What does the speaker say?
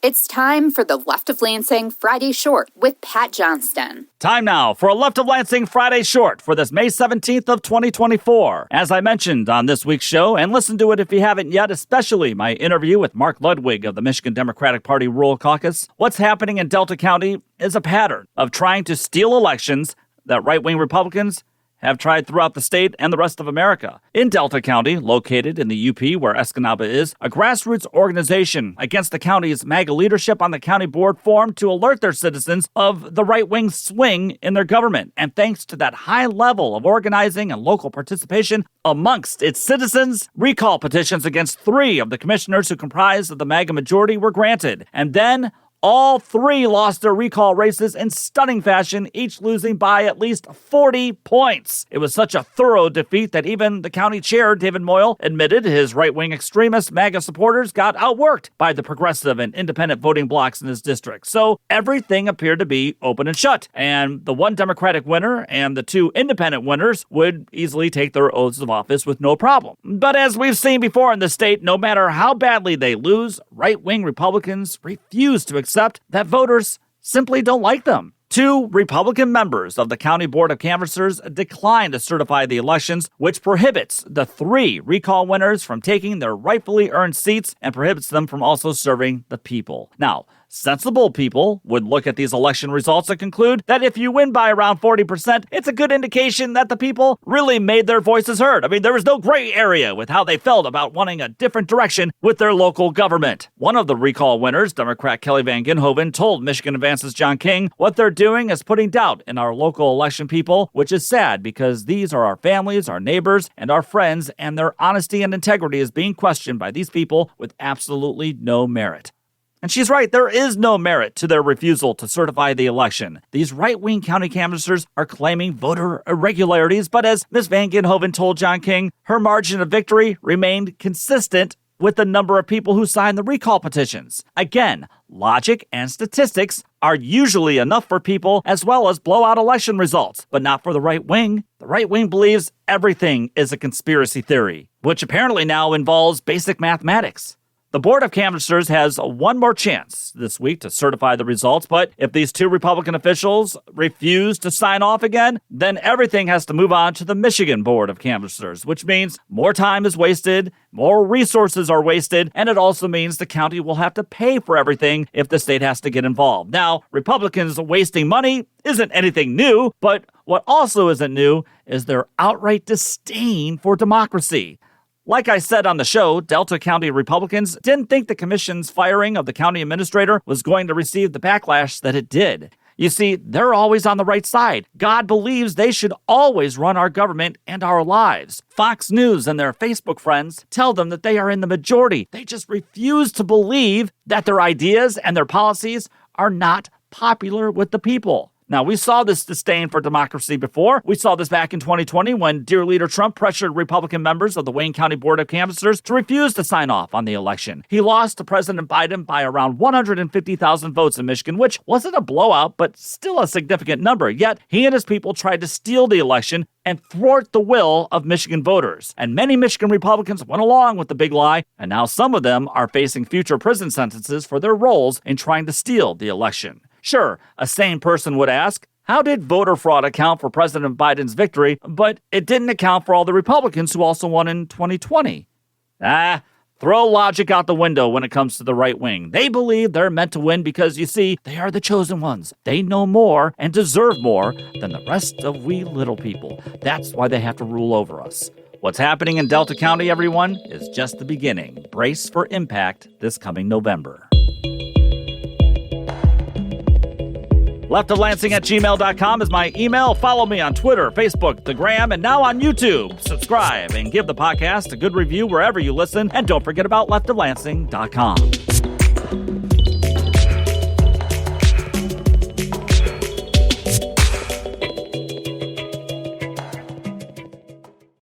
It's time for the Left of Lansing Friday Short with Pat Johnston. Time now for a Left of Lansing Friday Short for this May 17th of 2024. As I mentioned on this week's show, and listen to it if you haven't yet, especially my interview with Mark Ludwig of the Michigan Democratic Party Rural Caucus, what's happening in Delta County is a pattern of trying to steal elections that right-wing Republicans have tried throughout the state and the rest of America. In Delta County, located in the UP where Escanaba is, a grassroots organization against the county's MAGA leadership on the county board formed to alert their citizens of the right-wing swing in their government. And thanks to that high level of organizing and local participation amongst its citizens, recall petitions against 3 of the commissioners who comprised of the MAGA majority were granted. And then all 3 lost their recall races in stunning fashion, each losing by at least 40 points. It was such a thorough defeat that even the county chair, David Moyle, admitted his right-wing extremist MAGA supporters got outworked by the progressive and independent voting blocs in his district. So everything appeared to be open and shut, and the one Democratic winner and the 2 independent winners would easily take their oaths of office with no problem. But as we've seen before in the state, no matter how badly they lose, right-wing Republicans refuse to accept that voters simply don't like them. 2 Republican members of the County Board of Canvassers declined to certify the elections, which prohibits the 3 recall winners from taking their rightfully earned seats and prohibits them from also serving the people. Now, sensible people would look at these election results and conclude that if you win by around 40%, it's a good indication that the people really made their voices heard. I mean, there was no gray area with how they felt about wanting a different direction with their local government. One of the recall winners, Democrat Kelly Van Ginhoven, told Michigan Advance's John King, "What they're doing is putting doubt in our local election people, which is sad because these are our families, our neighbors, and our friends, and their honesty and integrity is being questioned by these people with absolutely no merit." And she's right, there is no merit to their refusal to certify the election. These right-wing county canvassers are claiming voter irregularities, but as Ms. Van Ginhoven told John King, her margin of victory remained consistent with the number of people who signed the recall petitions. Again, logic and statistics are usually enough for people as well as blow out election results, but not for the right wing. The right wing believes everything is a conspiracy theory, which apparently now involves basic mathematics. The Board of Canvassers has one more chance this week to certify the results, but if these 2 Republican officials refuse to sign off again, then everything has to move on to the Michigan Board of Canvassers, which means more time is wasted, more resources are wasted, and it also means the county will have to pay for everything if the state has to get involved. Now, Republicans wasting money isn't anything new, but what also isn't new is their outright disdain for democracy. Like I said on the show, Delta County Republicans didn't think the commission's firing of the county administrator was going to receive the backlash that it did. You see, they're always on the right side. God believes they should always run our government and our lives. Fox News and their Facebook friends tell them that they are in the majority. They just refuse to believe that their ideas and their policies are not popular with the people. Now, we saw this disdain for democracy before. We saw this back in 2020 when Dear Leader Trump pressured Republican members of the Wayne County Board of Canvassers to refuse to sign off on the election. He lost to President Biden by around 150,000 votes in Michigan, which wasn't a blowout, but still a significant number. Yet, he and his people tried to steal the election and thwart the will of Michigan voters. And many Michigan Republicans went along with the big lie, and now some of them are facing future prison sentences for their roles in trying to steal the election. Sure, a sane person would ask, how did voter fraud account for President Biden's victory, but it didn't account for all the Republicans who also won in 2020? Throw logic out the window when it comes to the right wing. They believe they're meant to win because, you see, they are the chosen ones. They know more and deserve more than the rest of we little people. That's why they have to rule over us. What's happening in Delta County, everyone, is just the beginning. Brace for impact this coming November. leftoflansing@gmail.com is my email. Follow me on Twitter, Facebook, the Gram, and now on YouTube. Subscribe and give the podcast a good review wherever you listen. And don't forget about leftoflansing.com.